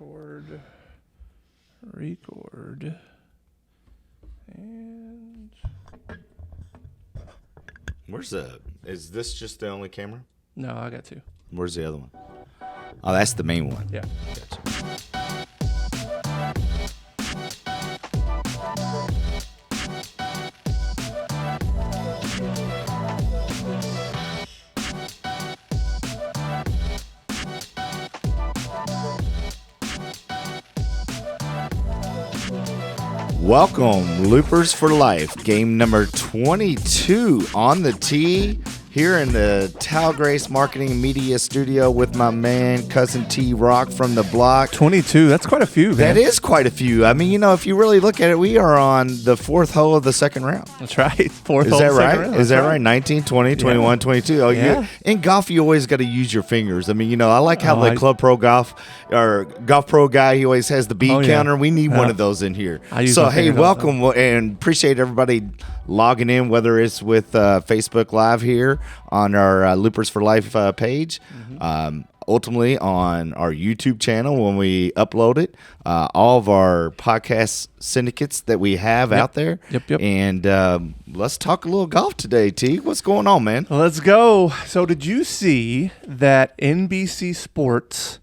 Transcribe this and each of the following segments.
Record. And Is this just the only camera? no, I got two. Where's the other one? Oh, that's the main one. Yeah. Gotcha. Welcome, Loopers for Life. Game number 22 on the tee here in the Tal Grace Marketing and Media Studio with my man, Cousin T Rock from the block. 22. That's quite a few, man. That is quite a few. I mean, if you really look at it, we are on the fourth hole of the second round. That's right. Fourth Is hole, that second right? round. Is that That's right? 19, 20, 21, 22. Oh, Yeah. In golf, you always got to use your fingers. I mean, I like how the Club Pro Golf or Golf Pro guy, he always has the bead counter. We need one of those in here. So, hey, welcome and appreciate everybody logging in, whether it's with Facebook Live here on our Loopers for Life page, ultimately on our YouTube channel when we upload it, all of our podcast syndicates that we have out there. Yep. And let's talk a little golf today, T. What's going on, man? Let's go. So did you see that NBC Sports,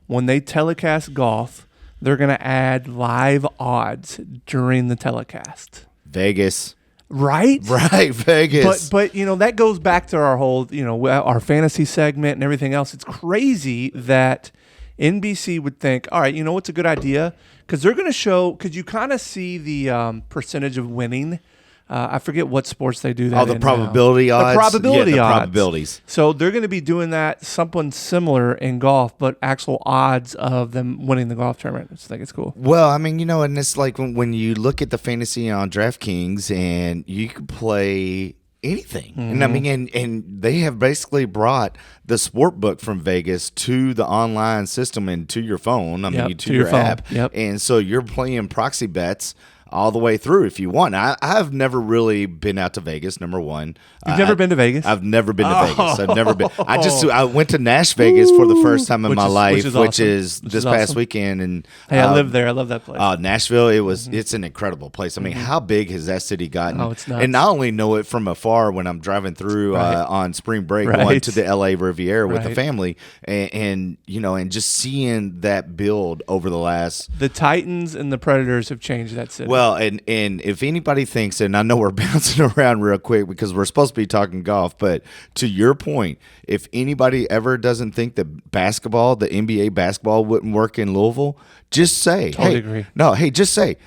when they telecast golf, they're going to add live odds during the telecast? Vegas. Right, Vegas. But that goes back to our whole our fantasy segment and everything else. It's crazy that NBC would think, all right, what's a good idea? Because they're going to show, because you kind of see the percentage of winning. I forget what sports they do that. Oh, the probability odds. The probability odds. Probabilities. So they're going to be doing that, something similar in golf, but actual odds of them winning the golf tournament. I just think it's cool. Well, I mean, and it's like when you look at the fantasy on DraftKings and you can play anything. And I mean, and they have basically brought the sport book from Vegas to the online system and to your phone. I mean, to your app. Yep. And so you're playing proxy bets all the way through if you want. I've never really been out to Vegas, number one. You've never been to Vegas? I've never been to Vegas. I've never been. I went to Nash Vegas for the first time in my life, which is this past weekend. And hey, I lived there. I love that place. Nashville, it's an incredible place. I mean, how big has that city gotten? Oh, it's nuts. And I only know it from afar when I'm driving through on spring break going to the LA Riviera with the family, and just seeing that build over the last. The Titans and the Predators have changed that city. Well, and if anybody thinks, and I know we're bouncing around real quick because we're supposed to be talking golf, but to your point, if anybody ever doesn't think that basketball, the NBA basketball wouldn't work in Louisville, just say, totally agree. Just say,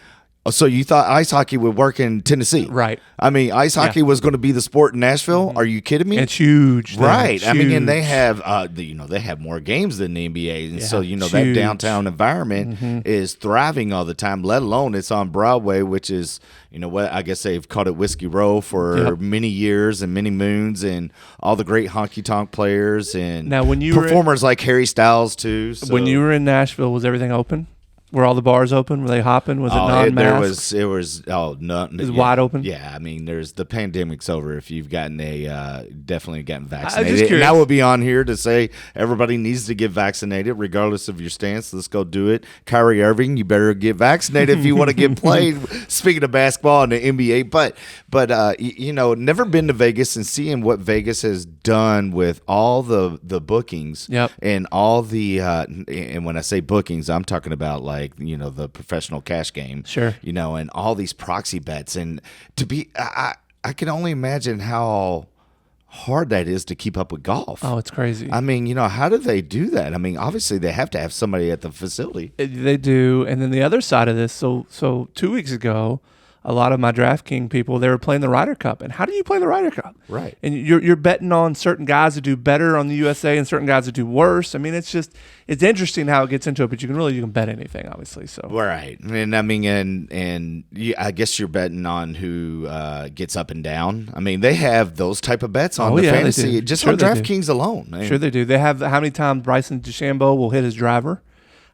so you thought ice hockey would work in Tennessee? Right. I mean, ice hockey was going to be the sport in Nashville. Are you kidding me? It's huge. Right. It's I mean, huge. and they have, they have more games than the NBA, and so it's that huge. downtown environment is thriving all the time. Let alone it's on Broadway, which is, what I guess they've called it Whiskey Row for many years and many moons, and all the great honky tonk players and now, when you performers like Harry Styles too. So. When you were in Nashville, was everything open? Were all the bars open? Were they hopping? Was it non-masked? It was wide open? Yeah, I mean, the pandemic's over if you've definitely gotten I'm vaccinated. just curious. And I will be on here to say everybody needs to get vaccinated regardless of your stance. Let's go do it. Kyrie Irving, you better get vaccinated if you want to get played. Speaking of basketball and the NBA, but never been to Vegas and seeing what Vegas has done with all the bookings and all the and when I say bookings, I'm talking about the professional cash game, sure, and all these proxy bets, and I can only imagine how hard that is to keep up with golf. Oh, it's crazy. I mean, how do they do that? I mean, obviously they have to have somebody at the facility. They do, and then the other side of this. So 2 weeks ago, a lot of my DraftKings people, they were playing the Ryder Cup. And how do you play the Ryder Cup? Right. And you're betting on certain guys that do better on the USA and certain guys that do worse. I mean, it's interesting how it gets into it, but you can bet anything, obviously. So right. And I mean, I guess you're betting on who gets up and down. I mean, they have those type of bets on fantasy, just on DraftKings alone. Man. Sure they do. They have how many times Bryson DeChambeau will hit his driver.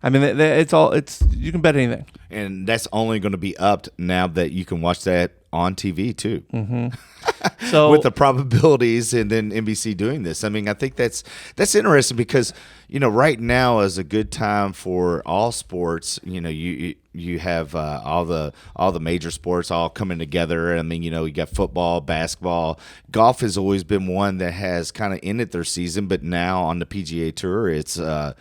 I mean, you can bet anything. And that's only going to be upped now that you can watch that on TV too. Mm-hmm. So with the probabilities, and then NBC doing this. I mean, I think that's interesting because right now is a good time for all sports. You have all the major sports all coming together. I mean, you got football, basketball, golf has always been one that has kind of ended their season, but now on the PGA Tour, it's a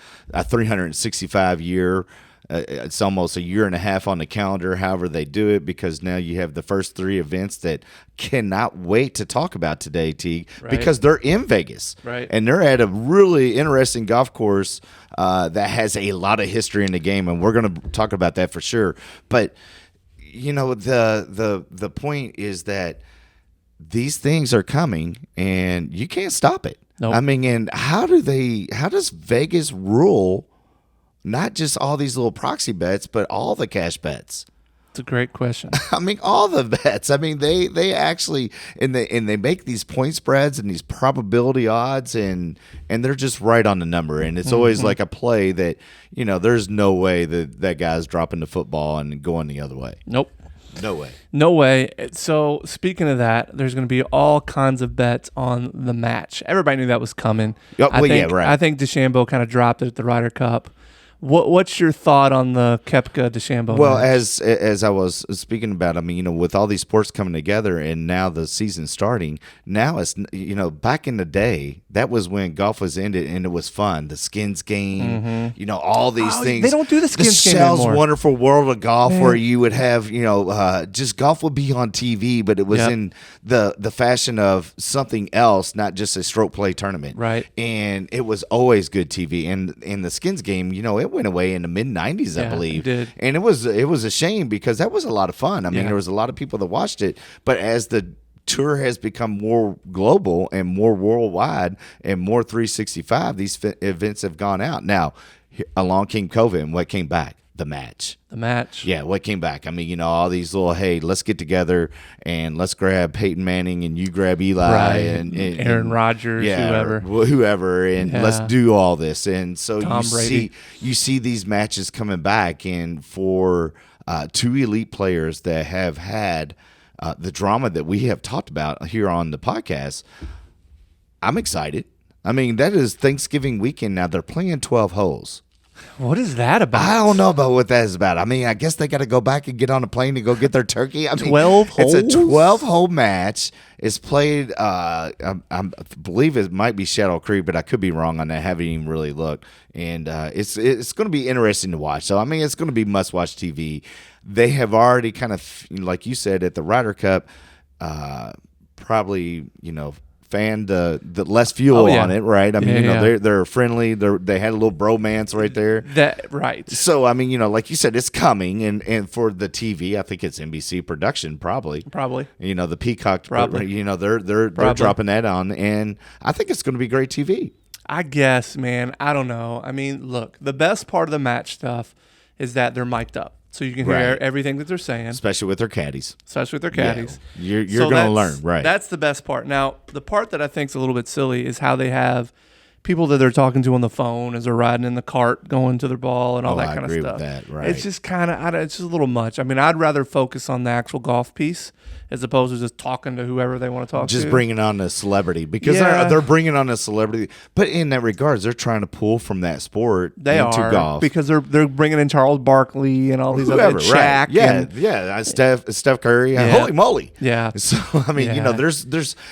365 year. It's almost a year and a half on the calendar, however they do it, because now you have the first 3 events that cannot wait to talk about today, Teague, because they're in Vegas. Right. And they're at a really interesting golf course that has a lot of history in the game, and we're going to talk about that for sure. But, the point is that these things are coming, and you can't stop it. Nope. I mean, and how does Vegas rule not just all these little proxy bets, but all the cash bets? It's a great question. I mean, all the bets. I mean, they actually and they make these point spreads and these probability odds, and they're just right on the number. And it's always like a play that there's no way that guy's dropping the football and going the other way. Nope. No way. No way. So speaking of that, there's going to be all kinds of bets on the match. Everybody knew that was coming. I think DeChambeau kind of dropped it at the Ryder Cup. What's your thought on the Koepka DeChambeau? Well, match? as I was speaking about, I mean, with all these sports coming together and now the season starting, now it's back in the day, that was when golf was ended and it was fun. The skins game, all these things. They don't do the skins game anymore. anymore. Wonderful world of golf, where you would have just golf would be on TV, but it was in the fashion of something else, not just a stroke play tournament. Right. And it was always good TV. And in the skins game, it went away in the mid 90s, I believe. It did. And it was a shame because that was a lot of fun. I mean, there was a lot of people that watched it, but as the tour has become more global and more worldwide and more 365, these events have gone out. Now, along came COVID, and what came back? The match. Yeah, what came back? I mean, all these little, hey, let's get together and let's grab Peyton Manning and you grab Eli and Aaron Rodgers, whoever, and let's do all this. And so Tom Brady. you see these matches coming back, and for 2 elite players that have had the drama that we have talked about here on the podcast, I'm excited. I mean, that is Thanksgiving weekend now. They're playing 12 holes. What is that about? I don't know about what that is about. I mean, I guess they got to go back and get on a plane to go get their turkey. I mean, 12 holes? It's a 12-hole match. It's played, I believe it might be Shadow Creek, but I could be wrong on that. I haven't even really looked. And it's going to be interesting to watch. So, I mean, it's going to be must-watch TV. They have already kind of, like you said, at the Ryder Cup, probably, fan the less fuel on it, right? I mean, they're friendly. They had a little bromance right there. Right. So I mean, like you said, it's coming, and for the TV, I think it's NBC production, probably. The Peacock, probably. They're dropping that on, and I think it's going to be great TV. I guess, man. I don't know. I mean, look, the best part of the match stuff is that they're mic'd up. So you can hear everything that they're saying. Especially with their caddies. Yeah, you're going to learn, right. That's the best part. Now, the part that I think is a little bit silly is how they have people that they're talking to on the phone as they're riding in the cart going to their ball and all that kind of stuff. With that, right. It's just it's just a little much. I mean, I'd rather focus on the actual golf piece as opposed to just talking to whoever they want to talk to. Just bringing on a celebrity because they're bringing on a celebrity. But in that regards, they're trying to pull from that sport into golf. Because they're bringing in Charles Barkley and all these other Shaq. Right. Steph Curry. Holy moly. Yeah. So, I mean, there's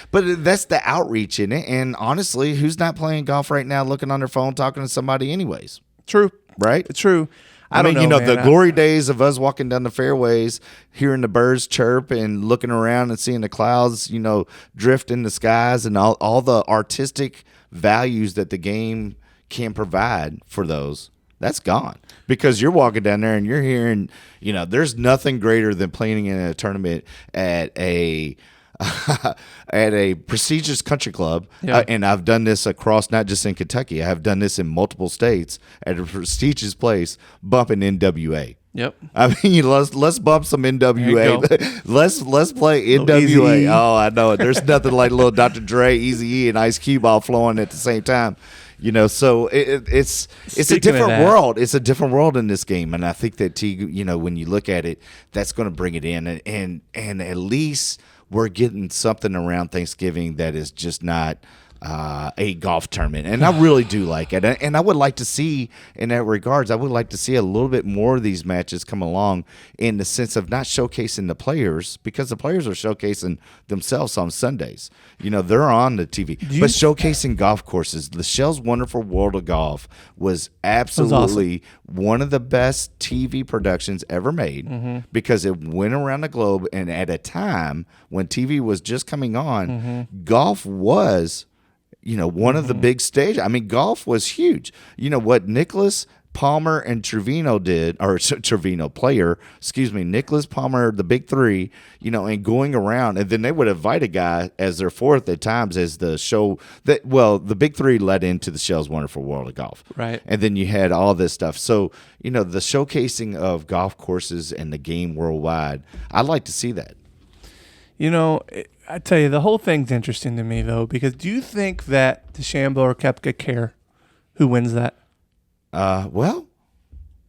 but that's the outreach in it. And honestly, who's not playing golf right now looking on their phone talking to somebody anyways? True. Right? It's true. I mean, the glory days of us walking down the fairways, hearing the birds chirp and looking around and seeing the clouds, drift in the skies and all the artistic values that the game can provide for those, that's gone. Because you're walking down there and you're hearing, there's nothing greater than playing in a tournament at a prestigious country club, and I've done this across, not just in Kentucky, I have done this in multiple states at a prestigious place, bumping NWA. Yep. I mean, let's bump some NWA. Let's play NWA. Easy. Oh, I know it. There's nothing like little Dr. Dre, Eazy-E, and Ice Cube all flowing at the same time. So it's a different world. It's a different world in this game, and I think that when you look at it, that's going to bring it in, and at least we're getting something around Thanksgiving that is just not a golf tournament, and I really do like it. And I would like to see, in that regards, I would like to see a little bit more of these matches come along in the sense of not showcasing the players, because the players are showcasing themselves on Sundays. They're on the TV, but showcasing golf courses. The Shell's Wonderful World of Golf was absolutely one of the best TV productions ever made, because it went around the globe, and at a time when TV was just coming on, golf was one of the big stages. I mean, golf was huge. What Nicholas Palmer and Trevino did, or Trevino player, Nicholas Palmer, the big three, and going around, and then they would invite a guy as their fourth at times as the show that, the big three led into the Shell's Wonderful World of Golf. Right. And then you had all this stuff. So, the showcasing of golf courses and the game worldwide, I'd like to see that. I tell you, the whole thing's interesting to me, though, because do you think that DeChambeau or Koepka care who wins that? Well,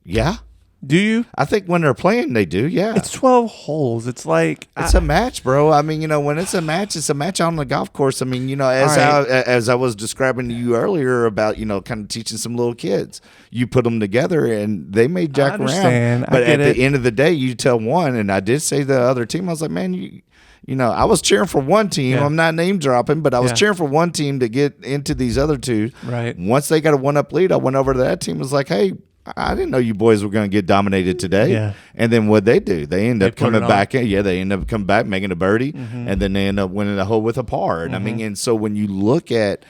yeah. Do you? I think when they're playing, they do, yeah. It's 12 holes. It's like... It's a match, bro. I mean, when it's a match on the golf course. I mean, as I was describing to you earlier about, kind of teaching some little kids. You put them together, and they may jack around. But at the end of the day, you tell one, and I did say the other team, I was like, man, I was cheering for one team. Yeah. I'm not name dropping, but I was cheering for one team to get into these other two. Right. Once they got a 1-up lead, I went over to that team and was like, hey, I didn't know you boys were going to get dominated today. Yeah. And then what'd they do? They end up coming back in. Yeah, they end up coming back, making a birdie, and then they end up winning the hole with a par. And I mean, and so when you look at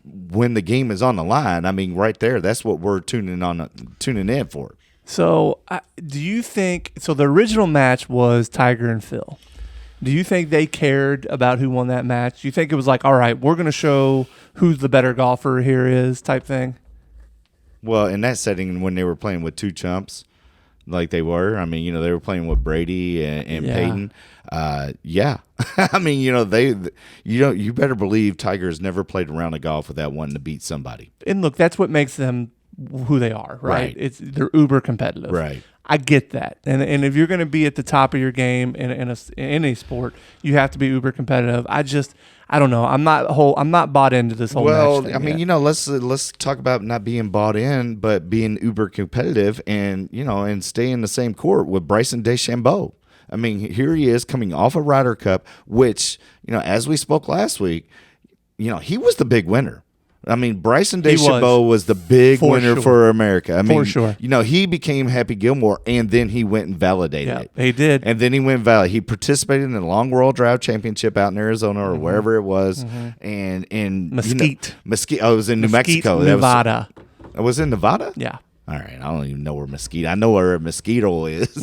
when the game is on the line, I mean, right there, that's what we're tuning in for. So do you think – so the original match was Tiger and Phil. Do you think they cared about who won that match? Do you think it was like, all right, we're going to show who's the better golfer here is type thing? Well, in that setting, when they were playing with two chumps, like they were, I mean, they were playing with Brady and Peyton. Yeah. I mean, you better believe Tiger's never played a round of golf without wanting to beat somebody. And look, that's what makes them who they are, right? They're uber competitive. Right. I get that, and if you're going to be at the top of your game in any sport, you have to be uber competitive. I don't know. I'm not bought into this whole. Well, match thing I mean, yet. let's talk about not being bought in, but being uber competitive, and and stay in the same court with Bryson DeChambeau. I mean, here he is coming off a Ryder Cup, which as we spoke last week, he was the big winner. I mean, Bryson DeChambeau was the big winner for America. I mean, for sure. He became Happy Gilmore, and then he went and validated it. He did. And then he went and validated. He participated in the Long World Drive Championship out in Arizona or wherever it was. And Mesquite. Mesquite. Oh, it was in New Mexico. Nevada. It was in Nevada? Yeah. All right, I don't even know where Mesquite. I know where a mosquito is.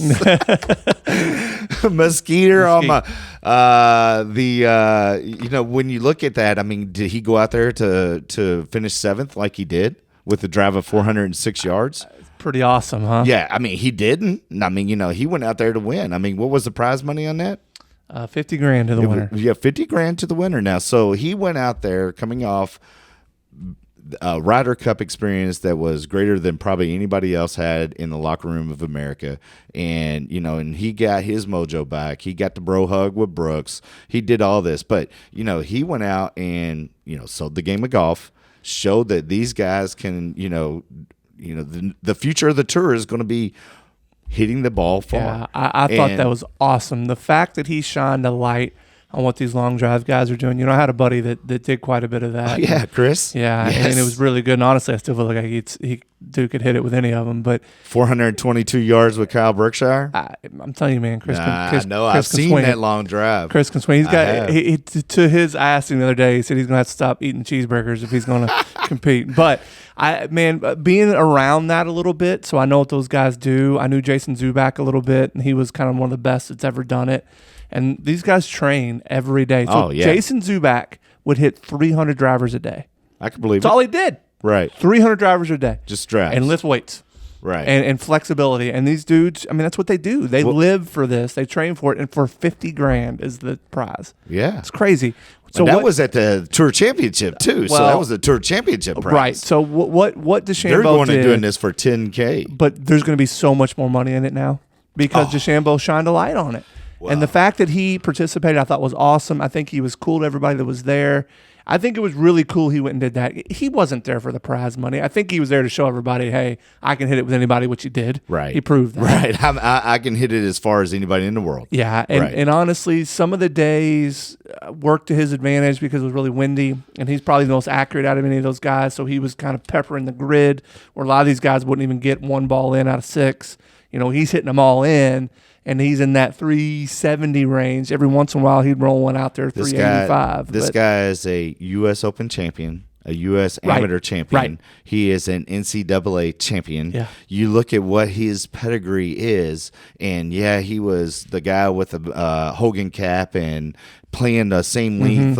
Mosquito on my when you look at that, I mean, did he go out there to finish seventh like he did with a drive of 406 yards? Pretty awesome, huh? Yeah, I mean, he didn't. I mean, he went out there to win. I mean, what was the prize money on that? $50,000 to the winner. Yeah, $50,000 to the winner. Now, so he went out there coming off a Ryder Cup experience that was greater than probably anybody else had in the locker room of America. And, and he got his mojo back. He got the bro hug with Brooks. He did all this. But, he went out and, sold the game of golf, showed that these guys can, the future of the tour is going to be hitting the ball far. Yeah, I thought that was awesome. The fact that he shined a light on what these long drive guys are doing. I had a buddy that did quite a bit of that. Oh, yeah, Chris. Yeah, yes. And it was really good. And honestly, I still feel like Duke could hit it with any of them. But 422 yards with Kyle Berkshire. I'm telling you, man, Chris. I've seen that long drive. Chris can swing. He's got. I asked him the other day. He said he's going to have to stop eating cheeseburgers if he's going to compete. But being around that a little bit, so I know what those guys do. I knew Jason Zuback a little bit, and he was kind of one of the best that's ever done it. And these guys train every day. So Jason Zuback would hit 300 drivers a day. I can believe That's all he did. Right. 300 drivers a day. Just drives. And lift weights. Right. And flexibility. And these dudes, I mean, that's what they do. They live for this. They train for it. And for $50,000 is the prize. Yeah. It's crazy. So that was at the Tour Championship, too. So that was the Tour Championship prize. Right. So what DeChambeau They're going did, and doing this for $10,000. But there's going to be so much more money in it now because DeChambeau shined a light on it. Wow. And the fact that he participated, I thought was awesome. I think he was cool to everybody that was there. I think it was really cool he went and did that. He wasn't there for the prize money. I think he was there to show everybody, hey, I can hit it with anybody, which he did. Right. He proved that. Right. I can hit it as far as anybody in the world. Yeah. And honestly, some of the days worked to his advantage because it was really windy, and he's probably the most accurate out of any of those guys. So he was kind of peppering the grid where a lot of these guys wouldn't even get one ball in out of 6. He's hitting them all in. And he's in that 370 range. Every once in a while, he'd roll one out there, 385. This guy is a U.S. Open champion, a U.S. amateur champion. Right. He is an NCAA champion. Yeah. You look at what his pedigree is, and he was the guy with the Hogan cap and playing the same length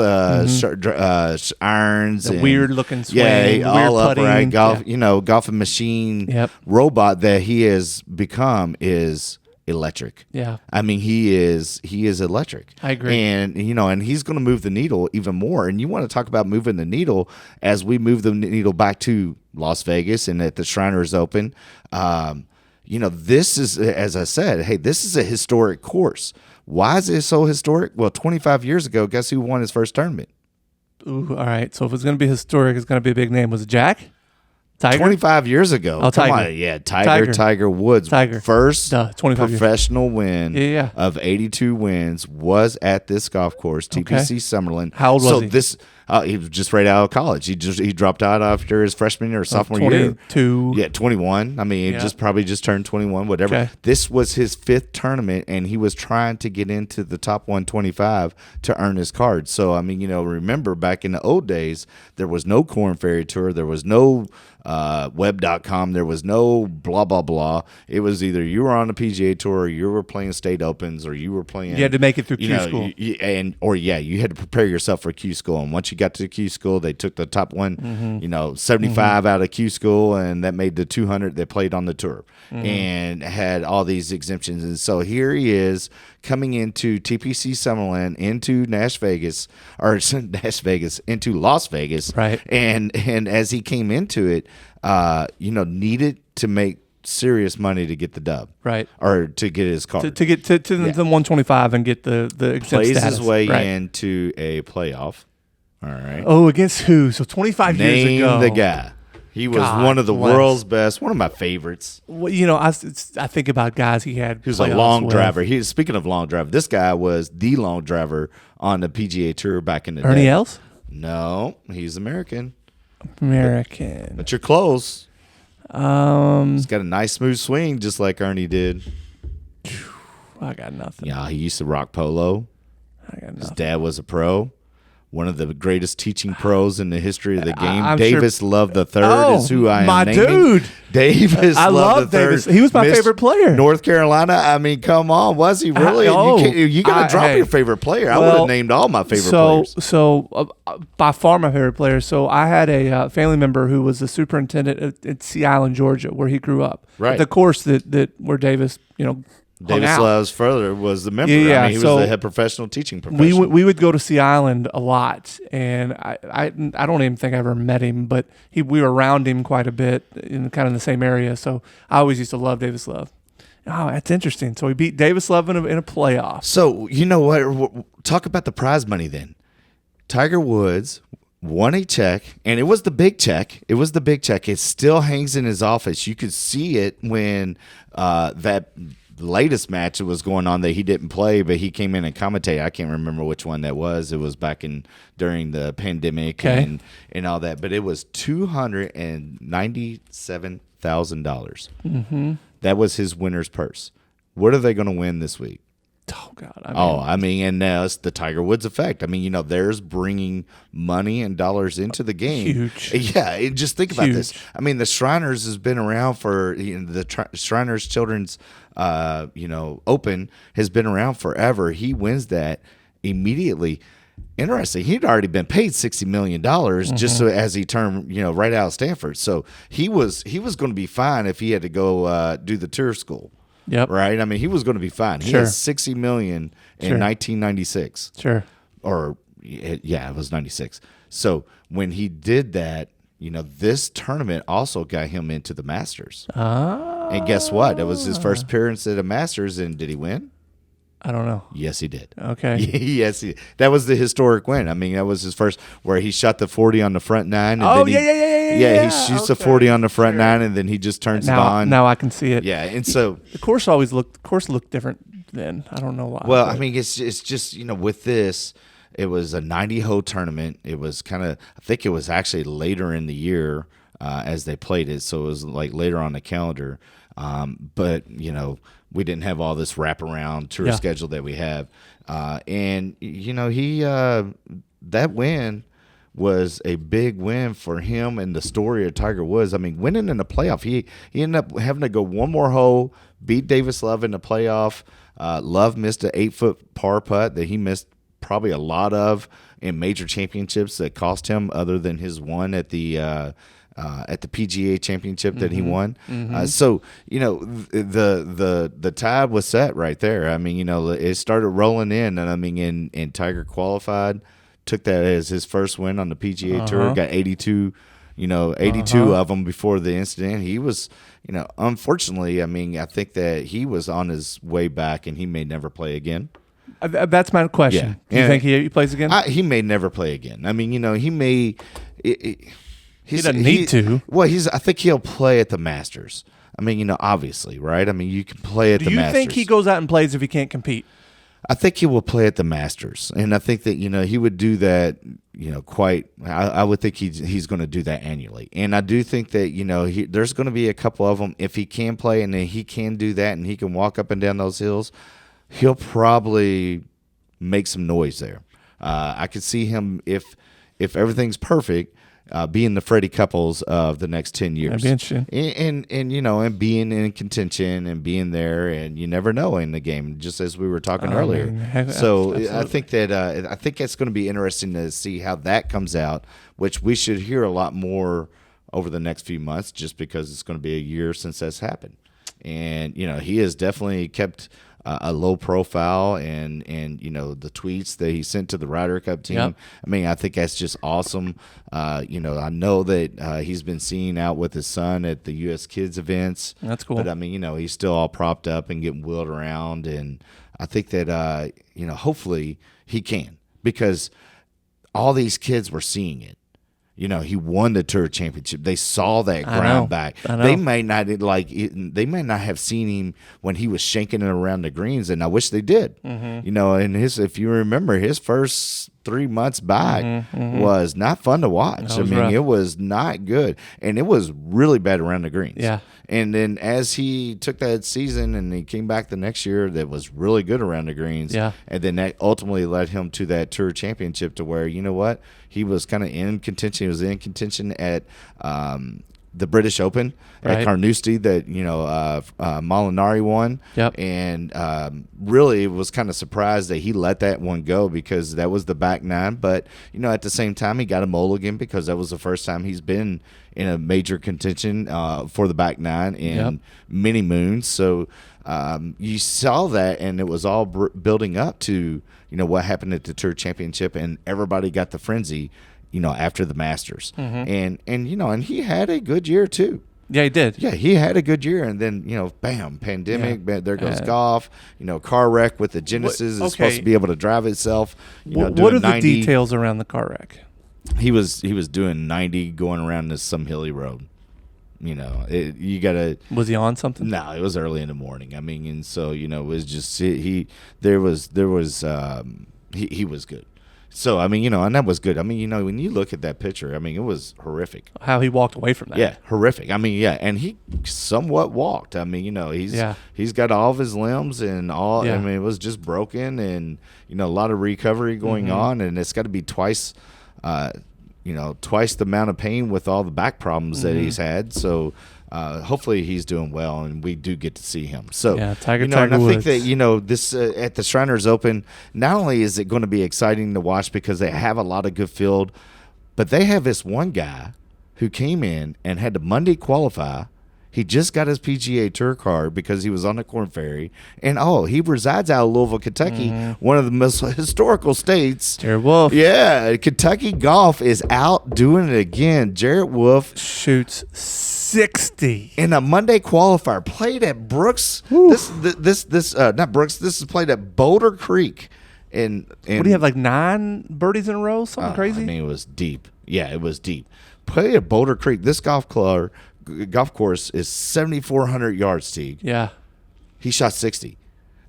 irons. The weird-looking swing, all putting. Upright golf. Golfing machine robot that he has become is electric. Yeah. I mean, he is electric. I agree. And and he's going to move the needle even more. And you want to talk about moving the needle as we move the needle back to Las Vegas and at the Shriners Open. This is, as I said, hey, this is a historic course. Why is it so historic? Well, 25 years ago, guess who won his first tournament? Ooh, all right. So if it's going to be historic, it's going to be a big name. Was it Jack? Tiger? 25 years ago. Oh, Tiger. Come on. Yeah, Tiger Woods. First 25 professional win Yeah. of 82 wins was at this golf course, TPC Summerlin. How old was he? He was just right out of college. He dropped out after his freshman or sophomore year. 22. Yeah, 21. I mean, he probably just turned 21, whatever. Okay. This was his 5th tournament, and he was trying to get into the top 125 to earn his card. So, I mean, remember back in the old days, there was no Korn Ferry Tour. There was no web.com. There was no blah, blah, blah. It was either you were on the PGA Tour or you were playing state opens or you were playing. You had to make it through Q school. You had to prepare yourself for Q school. And once you got to Q school, they took the top one, 75 out of Q school, and that made the 200 that played on the tour and had all these exemptions. And so here he is coming into TPC Summerlin, into into Las Vegas. Right. And as he came into it, needed to make serious money to get the dub, right, or to get his card, to get to the 125 and get the exempt plays status. his way into a playoff. All right. Oh, against who? So 25 years ago. Name the guy. He was one of the world's best, one of my favorites. Well, I think about guys he had. He was a long driver. Speaking of long driver, this guy was the long driver on the PGA Tour back in the day. Ernie Els? No, he's American. But you're close. He's got a nice smooth swing, just like Ernie did. I got nothing. Yeah, he used to rock polo. I got nothing. His dad was a pro. One of the greatest teaching pros in the history of the game. Davis Love III is who I am naming. My dude. Davis I love Davis. He was my favorite player. North Carolina. I mean, come on. Was he really? You got to drop your favorite player. I would have named all my favorite players. So, by far my favorite player. So, I had a family member who was the superintendent at Sea Island, Georgia, where he grew up. Right. The course that where Davis, Davis Love's further was the member. Yeah, I mean, he was the head professional teaching professional. We would go to Sea Island a lot, and I don't even think I ever met him, but we were around him quite a bit in kind of the same area. So I always used to love Davis Love. Oh, that's interesting. So he beat Davis Love in a playoff. So you know what? Talk about the prize money then. Tiger Woods won a check, and it was the big check. It still hangs in his office. You could see it when that latest match that was going on that he didn't play, but he came in and commentated. I can't remember which one that was. It was back during the pandemic and all that. But it was $297,000. Mm-hmm. That was his winner's purse. What are they going to win this week? Oh God! And now it's the Tiger Woods effect. I mean, there's bringing money and dollars into the game. Huge. Yeah, and just think about this. I mean, the Shriners has been around for the Shriners Children's, Open has been around forever. He wins that immediately. Interesting. He'd already been paid $60 million just so as he turned, right out of Stanford. So he was going to be fine if he had to go do the tour school. Yep. Right. I mean, he was going to be fine. He has $60 million in 1996. Sure. Or it was 96. So when he did that, this tournament also got him into the Masters. Ah. And guess what? It was his first appearance at a Masters, and did he win? I don't know. Yes, he did. Okay. Yes, that was the historic win. I mean, that was his first where he shot the 40 on the front nine. And Yeah, he shoots the 40 on the front nine, and then he just turns it on. Now I can see it. Yeah, and so the course looked different then. I don't know why. Well, I mean, it's just with this, it was a 90-hole tournament. It was I think it was actually later in the year as they played it, so it was like later on the calendar. But we didn't have all this wraparound tour schedule that we have, and he that win was a big win for him and the story of Tiger Woods. I mean, winning in the playoff, he ended up having to go one more hole, beat Davis Love in the playoff. Love missed an 8-foot par putt that he missed probably a lot of in major championships that cost him, other than his one at the PGA championship that he won. So the tide was set right there. I mean, it started rolling in, and I mean, and Tiger qualified. Took that as his first win on the PGA Tour. Got 82 of them before the incident. He was, unfortunately, I mean, I think that he was on his way back, and he may never play again. That's my question. Do you think he plays again? He may never play again. I mean, he may. He doesn't need to. Well, I think he'll play at the Masters. I mean, obviously, right? I mean, you can play at the Masters. Do you think he goes out and plays if he can't compete? I think he will play at the Masters, and I think that he would do that. I would think he's going to do that annually, and I do think that there's going to be a couple of them if he can play and then he can do that and he can walk up and down those hills. He'll probably make some noise there. I could see him if everything's perfect. Being the Freddie Couples of the next 10 years. That'd be interesting. And being in contention and being there, and you never know in the game, just as we were talking earlier. So absolutely. I think it's going to be interesting to see how that comes out, which we should hear a lot more over the next few months, just because it's going to be a year since that's happened. And he has definitely kept a low profile, and the tweets that he sent to the Ryder Cup team. Yep. I mean, I think that's just awesome. I know that he's been seen out with his son at the U.S. Kids events. That's cool. But I mean, he's still all propped up and getting wheeled around, and I think that hopefully he can, because all these kids were seeing it. He won the Tour Championship. They saw that grind back. They may not They may not have seen him when he was shanking it around the greens, and I wish they did. Mm-hmm. And if you remember, his first 3 months back was not fun to watch. Rough. It was not good, and it was really bad around the greens. Yeah. And then as he took that season and he came back the next year, that was really good around the greens. Yeah. And then that ultimately led him to that Tour Championship, to where, he was kind of in contention. He was in contention at the British Open at Carnoustie that Molinari won. Yep. And really was kind of surprised that he let that one go, because that was the back nine. But at the same time, he got a mulligan because that was the first time he's been in a major contention for the back nine in many moons. So you saw that, and it was all building up to what happened at the Tour Championship, and everybody got the frenzy after the Masters. And he had a good year too. Yeah, he did. Yeah, he had a good year, and then bam, pandemic. Yeah. There goes golf. Car wreck with the Genesis. It's supposed to be able to drive itself. What are the details around the car wreck? He was doing 90 going around some hilly road. You gotta. Was he on something? No, it was early in the morning. I mean, and so it was just he was good. So, I mean, and that was good. I mean, when you look at that picture, I mean, it was horrific. How he walked away from that. Yeah, horrific. I mean, yeah, and he somewhat walked. I mean, he's got all of his limbs and all. Yeah. I mean, it was just broken, and, a lot of recovery going on, and it's got to be twice the amount of pain with all the back problems that he's had. So, hopefully he's doing well, and we do get to see him. So, Tiger and I Woods. think that this at the Shriners Open, not only is it going to be exciting to watch because they have a lot of good field, but they have this one guy who came in and had to Monday qualify. He just got his PGA Tour card because he was on the Korn Ferry. And, he resides out of Louisville, Kentucky, one of the most historical states. Jared Wolf. Yeah, Kentucky golf is out doing it again. Jared Wolf shoots 60 in a Monday qualifier. Played at Brooks. Not Brooks. This is played at Boulder Creek. And what do you have, like 9 birdies in a row? Something crazy? I mean, it was deep. Yeah, it was deep. Played at Boulder Creek. This golf course is 7,400 yards, Teague. Yeah. He shot 60.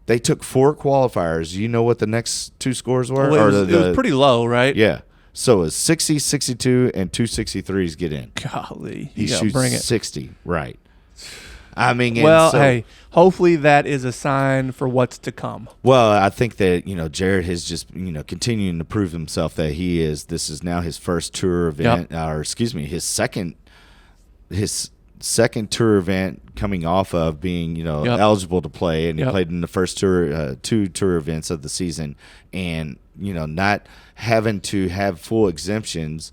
They took 4 qualifiers. You know what the next 2 scores were? Well, it was pretty low, right? Yeah. So it's 60, 62, and 2 63s get in. Golly. He shoots bring it. 60. Right. I mean, hey, hopefully that is a sign for what's to come. Well, I think that, Jared has just, continuing to prove himself that this is now his first tour event, his second tour event coming off of being, eligible to play. And he played in the first 2 tour events of the season, and, not having to have full exemptions.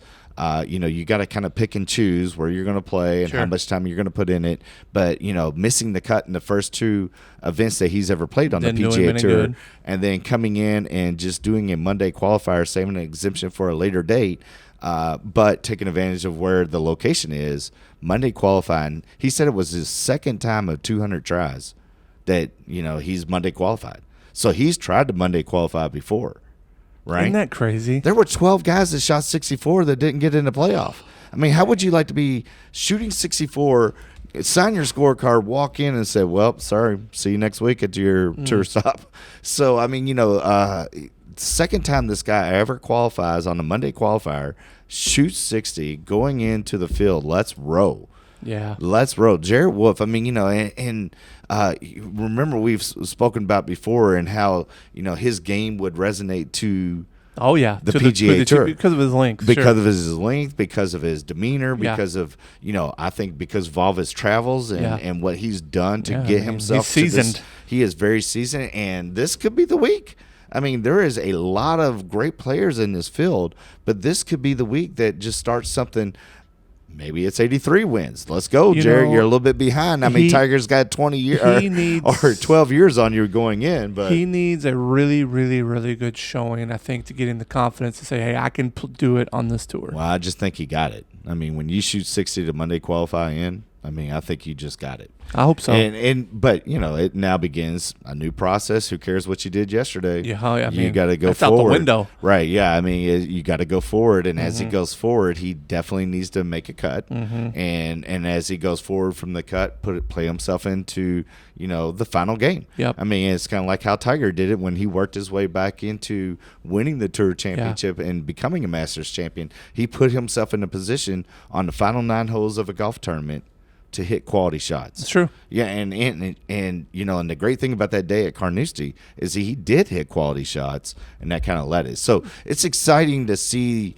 You got to kind of pick and choose where you're going to play and how much time you're going to put in it. But, missing the cut in the first 2 events that he's ever played on the PGA Tour, and then coming in and just doing a Monday qualifier, saving an exemption for a later date, but taking advantage of where the location is, Monday qualifying. He said it was his second time of 200 tries that, he's Monday qualified. So he's tried to Monday qualify before. Right? Isn't that crazy? There were 12 guys that shot 64 that didn't get in the playoff. I mean, how would you like to be shooting 64, sign your scorecard, walk in and say, well, sorry, see you next week at your tour stop? So, I mean, second time this guy ever qualifies on a Monday qualifier, shoots 60, going into the field, let's roll. Yeah. Let's roll. Jared Wolf, I mean, remember we've spoken about before and how, his game would resonate to the PGA Tour. Because of his length. Because of his length, because of his demeanor, because of, I think because of all of his travels and what he's done to get himself he's seasoned. He is very seasoned, and this could be the week. I mean, there is a lot of great players in this field, but this could be the week that just starts something. Maybe it's 83 wins. Let's go, Jared. You're a little bit behind. I mean, Tiger's got 20 years or 12 years on you going in, but he needs a really, really, really good showing, I think, to get in the confidence to say, "Hey, I can do it on this tour." Well, I just think he got it. I mean, when you shoot 60 to Monday qualify in, I mean, I think you just got it. I hope so. But it now begins a new process. Who cares what you did yesterday? Yeah, you got to go Out forward. the window, right? Yeah, I mean, you got to go forward, and as he goes forward, he definitely needs to make a cut. And as he goes forward from the cut, play himself into the final game. Yep. I mean, it's kind of like how Tiger did it when he worked his way back into winning the Tour Championship and becoming a Masters champion. He put himself in a position on the final 9 holes of a golf tournament to hit quality shots. It's true. Yeah, and the great thing about that day at Carnoustie is he did hit quality shots, and that kind of led it. So it's exciting to see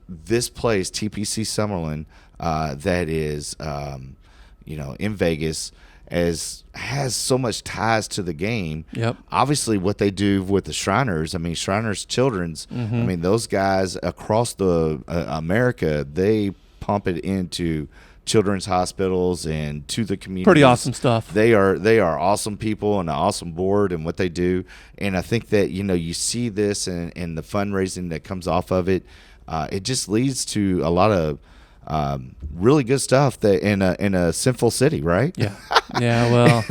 this place, TPC Summerlin, that is, in Vegas, has so much ties to the game. Yep. Obviously, what they do with the Shriners, I mean, Shriners Children's, I mean, those guys across the America, they pump it into children's hospitals and to the community. Pretty awesome stuff. They are awesome people and an awesome board and what they do. And I think that, you see this and the fundraising that comes off of it. It just leads to a lot of really good stuff that in a sinful city, right? Yeah. Yeah. Well,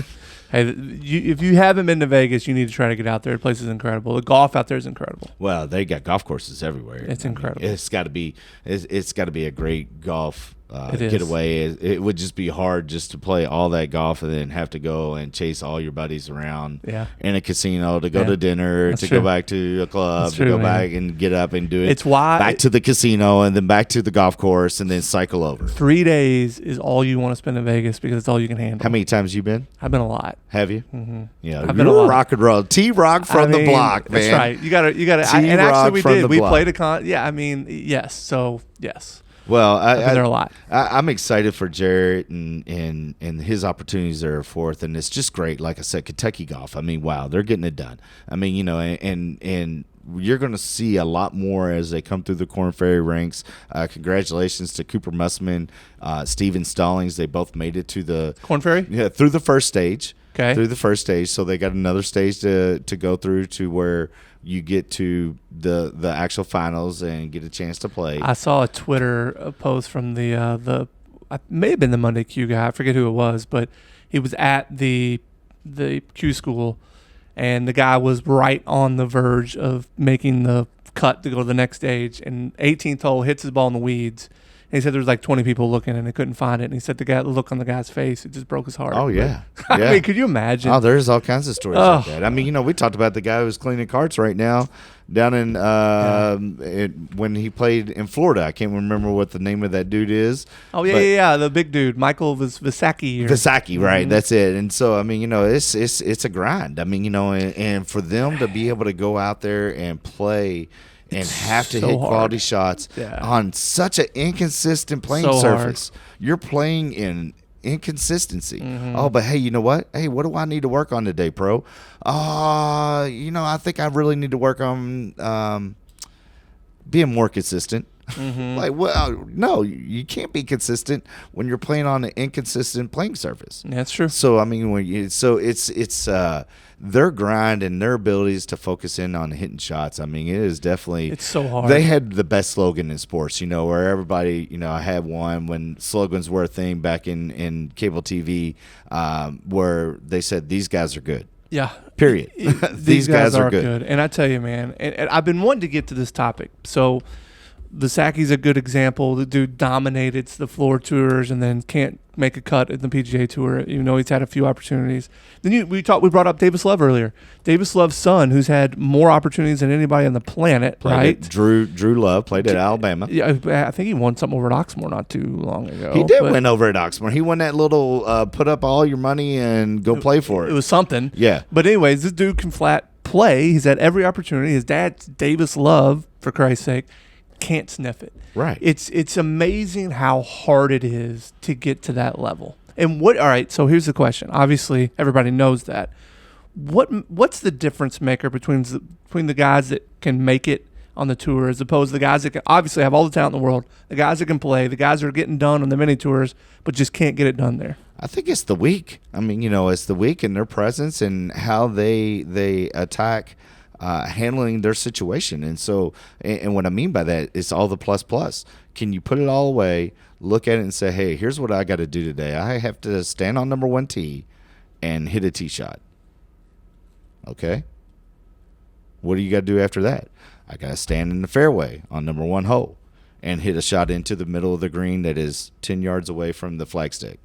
hey, if you haven't been to Vegas, you need to try to get out there. The place is incredible. The golf out there is incredible. Well, they got golf courses everywhere. It's incredible. It's got to be a great golf getaway. It would just be hard just to play all that golf and then have to go and chase all your buddies around in a casino to go to dinner, go back to a club, to go back and get up and do it. It's why back to the casino and then back to the golf course and then cycle over. 3 days is all you want to spend in Vegas because it's all you can handle. How many times you been? I've been a lot. Have you? Mm-hmm. Yeah, I've been a lot. Rock and roll. T-Rock from the block, man. That's right. You got to. And actually, we did. We played a con. Yeah, I mean, yes. So yes. Well, I've been there a lot. I'm excited for Jarrett and his opportunities there at Fourth, and it's just great. Like I said, Kentucky golf. I mean, wow, they're getting it done. I mean, you know, and you're going to see a lot more as they come through the Korn Ferry ranks. Congratulations to Cooper Mussman, Steven Stallings. They both made it to the Korn Ferry? Yeah, through the first stage. Okay. Through the first stage. So they got another stage to go through to where you get to the actual finals and get a chance to play. I saw a Twitter post from the it may have been the Monday Q guy. I forget who it was, but he was at the Q school, and the guy was right on the verge of making the cut to go to the next stage. And 18th hole, hits his ball in the weeds. And he said there was like 20 people looking and they couldn't find it. And he said the look on the guy's face, it just broke his heart. Oh, yeah. I mean, could you imagine? Oh, there's all kinds of stories like that. I mean, you know, we talked about the guy who's cleaning carts right now down in when he played in Florida. I can't remember what the name of that dude is. Oh, yeah. The big dude, Michael Visacki. Visacki, right. Mm-hmm. That's it. And so, I mean, you know, it's a grind. I mean, you know, and for them to be able to go out there and play and have to hit quality shots on such an inconsistent playing surface. You're playing in inconsistency. Mm-hmm. Oh, but hey, you know what? Hey, what do I need to work on today, pro? You know, I think I really need to work on being more consistent. Mm-hmm. Like, well, no, you can't be consistent when you're playing on an inconsistent playing surface. That's true. So I mean, it's their grind and their abilities to focus in on hitting shots. I mean, it's so hard. They had the best slogan in sports, you know, where everybody, you know, I had one when slogans were a thing back in cable TV, where they said these guys are good. Yeah. Period. These guys are good. And I tell you, man, and I've been wanting to get to this topic. So Visacki's a good example. The dude dominated the floor tours and then can't make a cut in the PGA Tour, even though he's had a few opportunities. Then we brought up Davis Love earlier. Davis Love's son, who's had more opportunities than anybody on the planet, right? Drew Love played at Alabama. Yeah, I think he won something over at Oxmoor not too long ago. He did win over at Oxmoor. He won that little put up all your money and go play for it. It was something. Yeah. But anyways, this dude can flat play. He's had every opportunity. His dad's Davis Love, for Christ's sake. Can't sniff it. Right. It's amazing how hard it is to get to that level. And all right, so here's the question. Obviously, everybody knows that. What's the difference maker between the guys that can make it on the tour as opposed to the guys that can obviously have all the talent in the world, the guys that can play, the guys that are getting done on the mini tours, but just can't get it done there? I think it's the week. I mean, you know, it's the week and their presence and how they attack handling their situation. And so, and what I mean by that is all the plus. Can you put it all away, look at it and say, hey, here's what I got to do today. I have to stand on number 1 tee and hit a tee shot. Okay. What do you got to do after that? I got to stand in the fairway on number 1 hole and hit a shot into the middle of the green that is 10 yards away from the flagstick.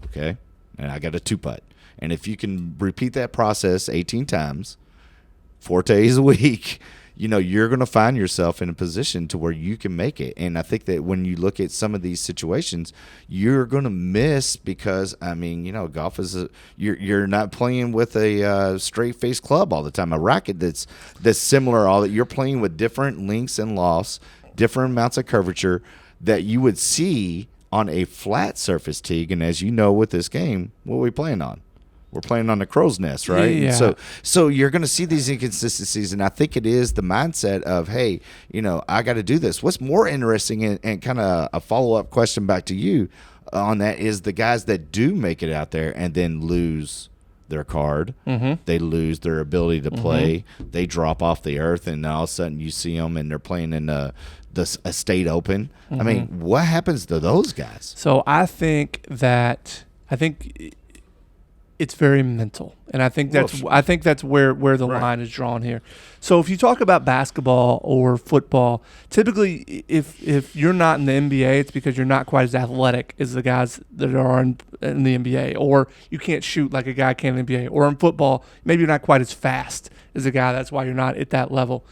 Okay. And I got a 2-putt. And if you can repeat that process 18 times, 4 days a week, you know, you're going to find yourself in a position to where you can make it. And I think that when you look at some of these situations, you're going to miss because, I mean, you know, golf is you're not playing with a straight face club all the time, a racket that's similar. All that you're playing with different lengths and lofts, different amounts of curvature that you would see on a flat surface tee. And as you know, with this game, what are we playing on? We're playing on the crow's nest, right? Yeah. So you're going to see these inconsistencies, and I think it is the mindset of, hey, you know, I got to do this. What's more interesting and kind of a follow-up question back to you on that is the guys that do make it out there and then lose their card. Mm-hmm. They lose their ability to play. Mm-hmm. They drop off the earth, and all of a sudden you see them, and they're playing in a state open. Mm-hmm. I mean, what happens to those guys? So I think it's very mental, and I think that's where the line is drawn here. So if you talk about basketball or football, typically if you're not in the NBA, it's because you're not quite as athletic as the guys that are in the NBA, or you can't shoot like a guy can in the NBA, or in football, maybe you're not quite as fast as a guy. That's why you're not at that level.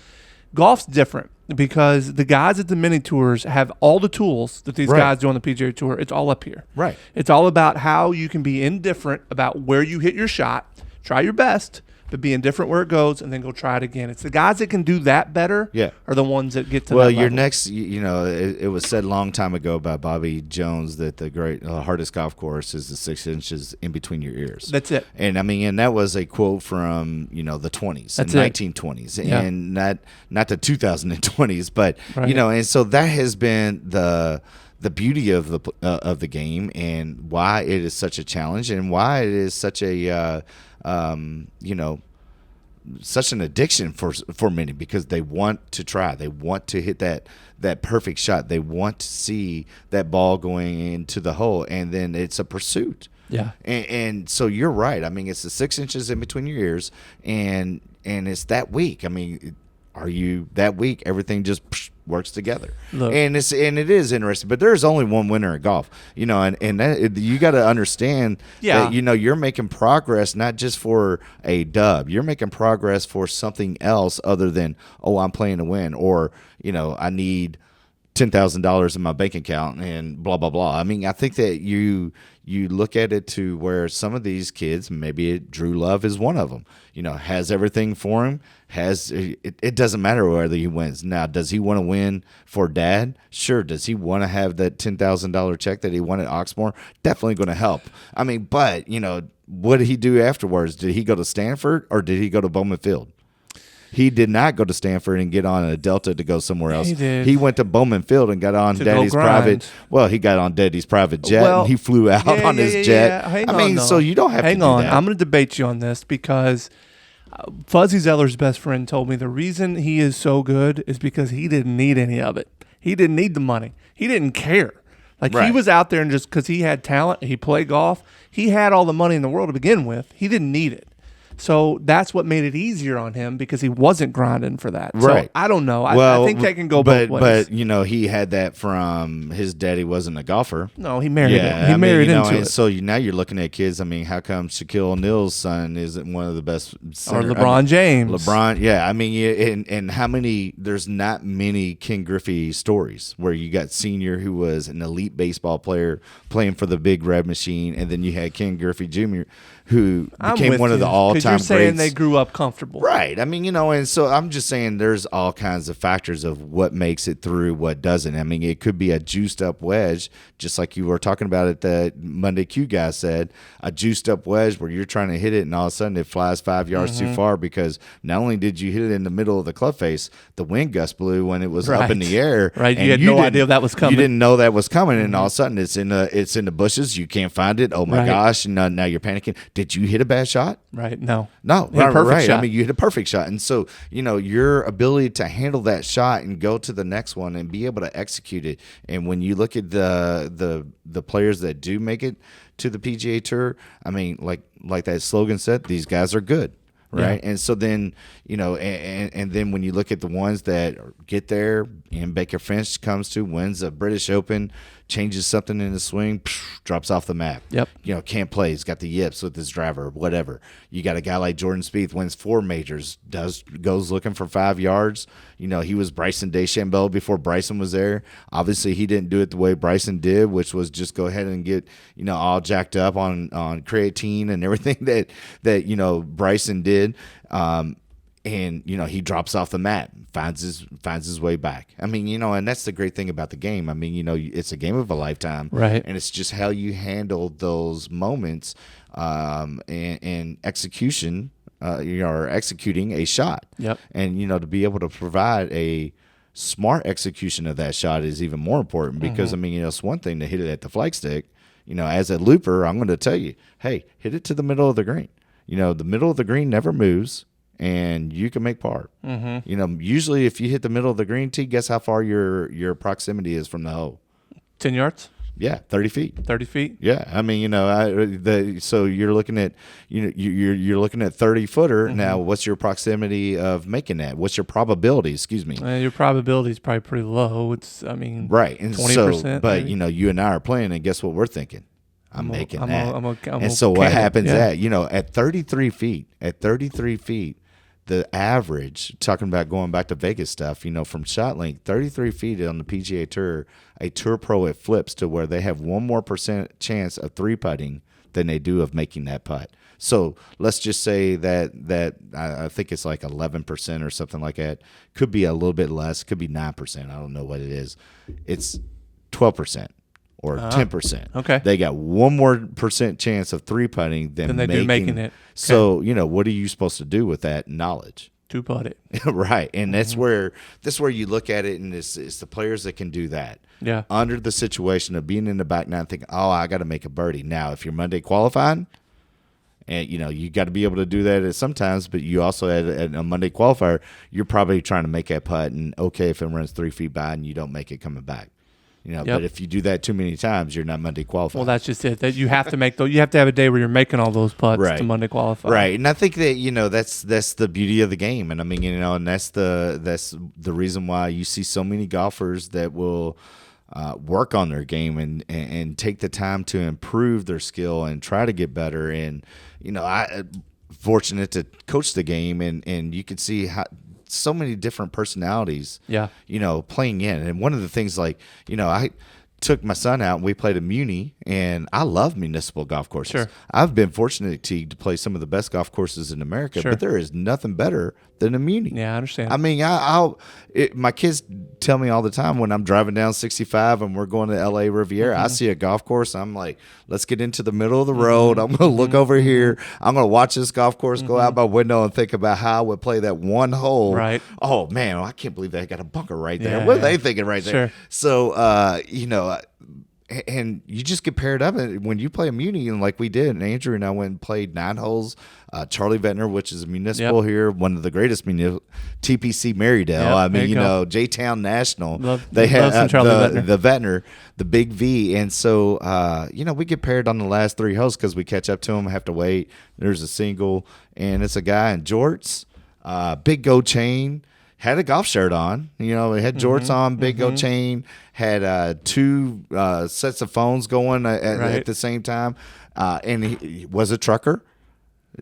Golf's different because the guys at the mini tours have all the tools that these guys do on the PGA Tour. It's all up here. Right. It's all about how you can be indifferent about where you hit your shot, try your best, but be indifferent where it goes, and then go try it again. It's the guys that can do that better are the ones that get to well, that your level. next, it was said a long time ago by Bobby Jones that the great hardest golf course is the 6 inches in between your ears. That's it. And I mean, and that was a quote from, the 20s, That's 1920s, and not the 2020s, but, and so that has been the beauty of the game, and why it is such a challenge, and why it is such a such an addiction for many, because they want to try, they want to hit that perfect shot, they want to see that ball going into the hole, and then it's a pursuit. Yeah, and so you're right. I mean, it's the 6 inches in between your ears, and it's that week. I mean, are you that week? Everything just works together. Look. And it is interesting, but there's only one winner at golf, and that, you got to understand that you're making progress, not just for a dub. You're making progress for something else other than, I'm playing to win, or I need $10,000 in my bank account and blah blah blah. I mean, I think that you look at it to where some of these kids, maybe Drew Love is one of them, has everything for him. It doesn't matter whether he wins. Now, does he want to win for dad? Sure. Does he want to have that $10,000 check that he won at Oxmoor? Definitely going to help. I mean, but what did he do afterwards? Did he go to Stanford or did he go to Bowman Field? He did not go to Stanford and get on a Delta to go somewhere else. He did. He went to Bowman Field and got on Daddy's private. Well, he got on Daddy's private jet, and he flew out on his jet. So you don't have to do that. I'm going to debate you on this, because Fuzzy Zeller's best friend told me the reason he is so good is because he didn't need any of it. He didn't need the money. He didn't care. He was out there, and just because he had talent, he played golf, he had all the money in the world to begin with. He didn't need it. So that's what made it easier on him, because he wasn't grinding for that. Right. So I don't know. I think that can go both ways. But, he had that from his daddy wasn't a golfer. No, he married it. He married into it. So now you're looking at kids. I mean, how come Shaquille O'Neal's son isn't one of the best center? Or LeBron James. LeBron, yeah. I mean, and how many, there's not many Ken Griffey stories where you got Senior, who was an elite baseball player playing for the Big Red Machine, and then you had Ken Griffey Jr., who became one of the all-time greats. You're saying they grew up comfortable. Right. I mean, and so I'm just saying there's all kinds of factors of what makes it through, what doesn't. I mean, it could be a juiced-up wedge, just like you were talking about it, that Monday Q guy said, a juiced-up wedge where you're trying to hit it and all of a sudden it flies 5 yards too far, because not only did you hit it in the middle of the club face, the wind gust blew when it was up in the air. Right. You had no idea that was coming. You didn't know that was coming, and all of a sudden it's in the bushes. You can't find it. Oh, my gosh. And now you're panicking. Did you hit a bad shot? Right. No. Right. Shot. I mean, you hit a perfect shot. And so, your ability to handle that shot and go to the next one and be able to execute it. And when you look at the players that do make it to the PGA Tour, I mean, like that slogan said, these guys are good. Right. Yeah. And so then, and then when you look at the ones that get there, and Baker Finch comes to, wins a British Open, changes something in the swing, drops off the map. Yep. Can't play. He's got the yips with his driver, whatever. You got a guy like Jordan Spieth, wins 4 majors, goes looking for 5 yards. He was Bryson DeChambeau before Bryson was there. Obviously, he didn't do it the way Bryson did, which was just go ahead and get, all jacked up on creatine and everything that Bryson did. And he drops off the mat, finds his way back. I mean, and that's the great thing about the game. I mean, it's a game of a lifetime, right? And it's just how you handle those moments, and execution. You're executing a shot. Yep. And to be able to provide a smart execution of that shot is even more important, because I mean, it's one thing to hit it at the flagstick. As a looper, I'm going to tell you, hey, hit it to the middle of the green. The middle of the green never moves, and you can make par. Usually if you hit the middle of the green tee, guess how far your proximity is from the hole? 10 yards? Yeah, 30 feet. 30 feet? Yeah, I mean, so you're looking at, you're looking at 30-footer. Now, what's your proximity of making that? What's your probability? Excuse me. Your probability is probably pretty low. It's, right, and 20%. So, but you and I are playing, and guess what we're thinking? I'm making that. And so what happens at 33 feet, the average, talking about going back to Vegas stuff, from shot length, 33 feet on the PGA Tour, a Tour Pro, it flips to where they have 1% more chance of 3-putting than they do of making that putt. So let's just say that I think it's like 11% or something like that. Could be a little bit less. Could be 9%. I don't know what it is. It's 12% or 10%. Okay. They got 1 more percent chance of three putting than they do making it. Okay. So what are you supposed to do with that knowledge? To putt it. Right. And that's where you look at it, and it's the players that can do that. Yeah. Under the situation of being in the back nine thinking, oh, I got to make a birdie. Now, if you're Monday qualifying, and you got to be able to do that at sometimes, but you also at a Monday qualifier, you're probably trying to make that putt, and okay if it runs 3 feet by and you don't make it coming back. But if you do that too many times, you're not Monday qualified. Well, that's just it. That you have to make you have to have a day where you're making all those putts to Monday qualify. Right, and I think that that's the beauty of the game, and I mean and that's the reason why you see so many golfers that will work on their game and take the time to improve their skill and try to get better. And I fortunate to coach the game, and you can see how so many different personalities, playing in. And one of the things, I took my son out and we played a Muni, and I love municipal golf courses. Sure. I've been fortunate to play some of the best golf courses in America, but there is nothing better than a Muni. Yeah, I understand. I mean, my kids tell me all the time when I'm driving down 65 and we're going to LA Riviera, I see a golf course, I'm like, let's get into the middle of the road. I'm going to look over here. I'm going to watch this golf course go out my window and think about how I would play that one hole. Right. Oh, man, I can't believe they got a bunker right there. What are they thinking right there? Sure. So, and you just get paired up, and when you play a Muni, and like we did, and Andrew and I went and played 9 holes. Charlie Ventnor, which is a municipal here, one of the greatest TPC Marydale. I mean, J-Town National. They had the Ventnor, the big V, and so we get paired on the last 3 holes because we catch up to them, have to wait. There's a single, and it's a guy in jorts, big gold chain. Had a golf shirt on, he had jorts on, big gold chain, had 2 sets of phones going at the same time, and he was a trucker.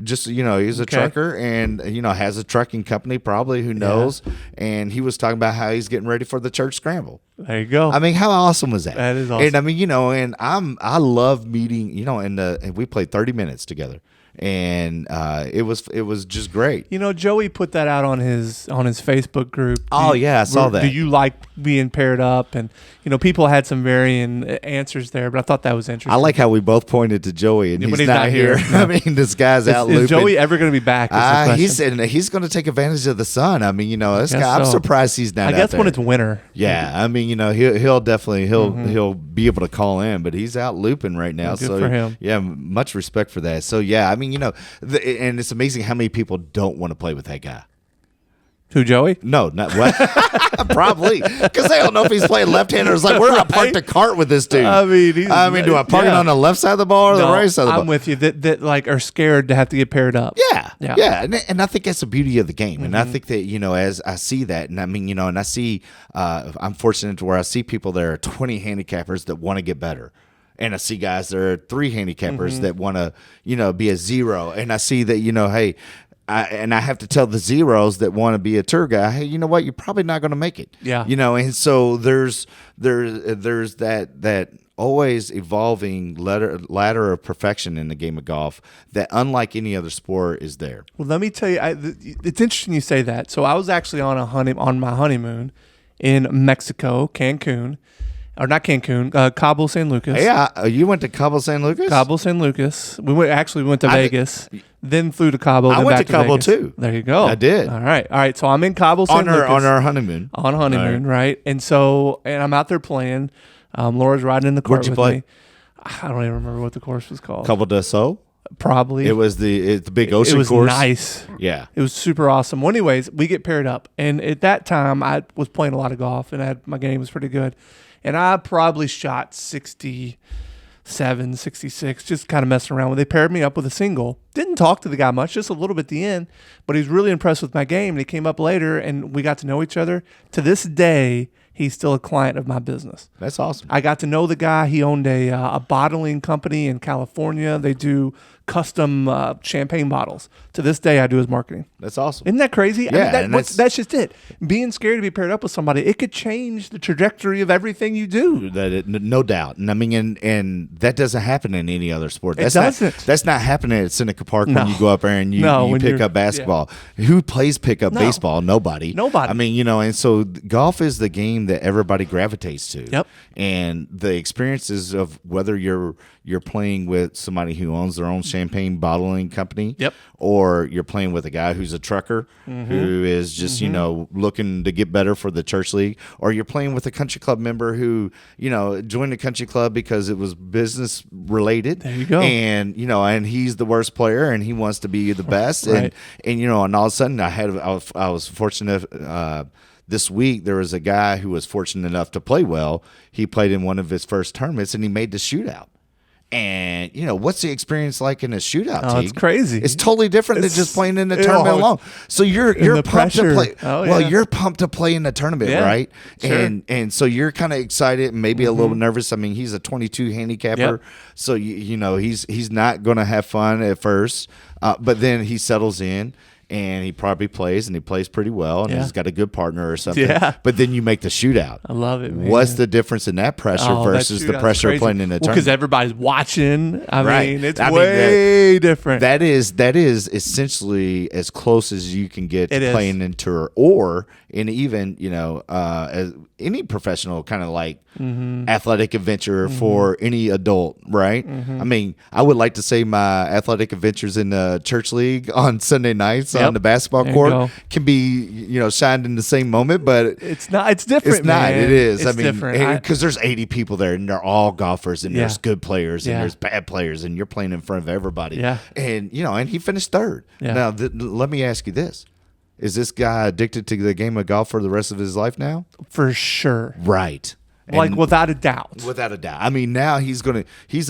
Just, he's a trucker and, has a trucking company probably, who knows, and he was talking about how he's getting ready for the church scramble. There you go. I mean, how awesome was that? That is awesome. And I mean, and I love meeting, and we played 30 minutes together. And it was just great. Joey put that out on his Facebook group. I saw that. Do you like being paired up? And people had some varying answers there, but I thought that was interesting. I like how we both pointed to Joey, and he's not here. No. I mean, this guy's out looping. Is Joey ever going to be back? He said he's going to take advantage of the sun. I mean, this guy. I'm surprised he's not. I guess out there. When it's winter. Yeah, I mean, he'll definitely he'll be able to call in, but he's out looping right now. Good for him. Yeah, much respect for that. So yeah, I mean, and it's amazing how many people don't want to play with that guy. Who, Joey? No, not what? Probably because they don't know if he's playing left-handed. It's like, where do I park the cart with this dude? I mean, do I park it on the left side of the ball or the right side of the ball? I'm with you. That like are scared to have to get paired up. Yeah. And I think that's the beauty of the game. And I think that as I see that, and I mean, and I see, I'm fortunate to where I see people that are 20 handicappers that want to get better. And I see guys that are 3 handicappers that want to, be a 0. And I see that, hey, I have to tell the zeros that want to be a tour guy, hey, you know what? You're probably not going to make it. Yeah. And so there's that always evolving ladder of perfection in the game of golf that, unlike any other sport, is there. Well, let me tell you, it's interesting you say that. So I was actually on my honeymoon in Mexico, Cancun. Or not Cancun, Cabo San Lucas. Yeah, you went to Cabo San Lucas? Cabo San Lucas. We went to Vegas, then flew to Cabo. I then went back to Cabo Vegas. too. There you go. I did. All right. So I'm in Cabo San Lucas. On our honeymoon. On honeymoon, right? And I'm out there playing. Laura's riding in the cart with me. I don't even remember what the course was called. Cabo del Sol? Probably. It was the big ocean course. It was nice. Yeah. It was super awesome. Well, anyways, we get paired up. And at that time, I was playing a lot of golf, and my game was pretty good. And I probably shot 67, 66, just kind of messing around. When they paired me up with a single, didn't talk to the guy much, just a little bit at the end, but he was really impressed with my game. And he came up later, and we got to know each other. To this day, he's still a client of my business. That's awesome. I got to know the guy. He owned a bottling company in California. They do custom champagne bottles. To this day, I do his marketing. That's awesome. Isn't that crazy? Yeah, I mean, that's just it. Being scared to be paired up with somebody, it could change the trajectory of everything you do. No doubt. And I mean, and that doesn't happen in any other sport. It doesn't. That's not happening at Seneca Park when you go up there and you pick up basketball. Yeah. Who plays pickup baseball? Nobody. I mean, and so golf is the game that everybody gravitates to. Yep. And the experiences of whether you're playing with somebody who owns their own champagne bottling company, or you're playing with a guy who's a trucker who is just looking to get better for the church league, or you're playing with a country club member who joined the country club because it was business related. There you go. And and he's the worst player and he wants to be the best. Right. And all of a sudden I was fortunate. This week, there was a guy who was fortunate enough to play well. He played in one of his first tournaments, and he made the shootout. And, what's the experience like in a shootout, Oh, Teague? it's crazy. It's totally different than just playing in the tournament alone. So you're pumped to play. You're pumped to play in the tournament, right? Sure. And so you're kind of excited and maybe a little nervous. I mean, he's a 22 handicapper, so he's not going to have fun at first, but then he settles in. And he probably plays, and he plays pretty well, and he's got a good partner or something. Yeah. But then you make the shootout. I love it, man. What's the difference in that pressure versus the pressure of playing in a tournament? Because everybody's watching. I mean, it's way way different. That is essentially as close as you can get to playing in tour, or in even as any professional kind of like athletic adventure for any adult, right? I mean, I would like to say my athletic adventures in the church league on Sunday nights on the basketball court can be shined in the same moment, but it's not. It's different. It's not. Man. It is. It's different because there's 80 people there, and they're all golfers, and there's good players, and there's bad players, and you're playing in front of everybody. Yeah. And and he finished third. Yeah. Now let me ask you this. Is this guy addicted to the game of golf for the rest of his life now? For sure. Right. Like, without a doubt. Without a doubt. I mean, now he's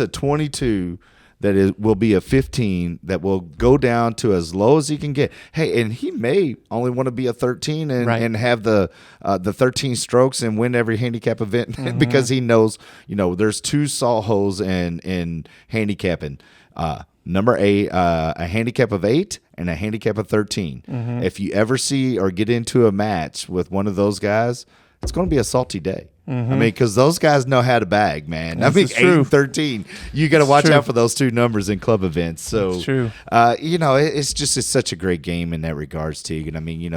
a 22 that will be a 15 that will go down to as low as he can get. Hey, and he may only want to be a 13 and have the 13 strokes and win every handicap event because he knows, there's two salt holes in handicapping. Number 8, a handicap of 8 and a handicap of 13. If you ever see or get into a match with one of those guys, it's going to be a salty day. I mean, because those guys know how to bag, man. This I mean, is 8 true. and 13, you got to watch out for those two numbers in club events. So, it's true. It's such a great game in that regards, Teague. And I mean,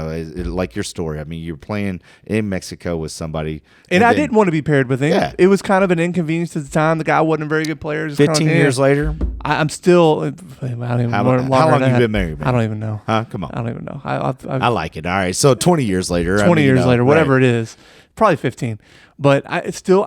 like your story. I mean, you're playing in Mexico with somebody, and I didn't want to be paired with him. Yeah. It was kind of an inconvenience at the time. The guy wasn't a very good player. 15 years later, I'm still. I don't even how long you been married, man? I don't even know. Huh? Come on. I don't even know. I like it. All right. So 20 years later. 20 years later, whatever it is, probably 15. But I still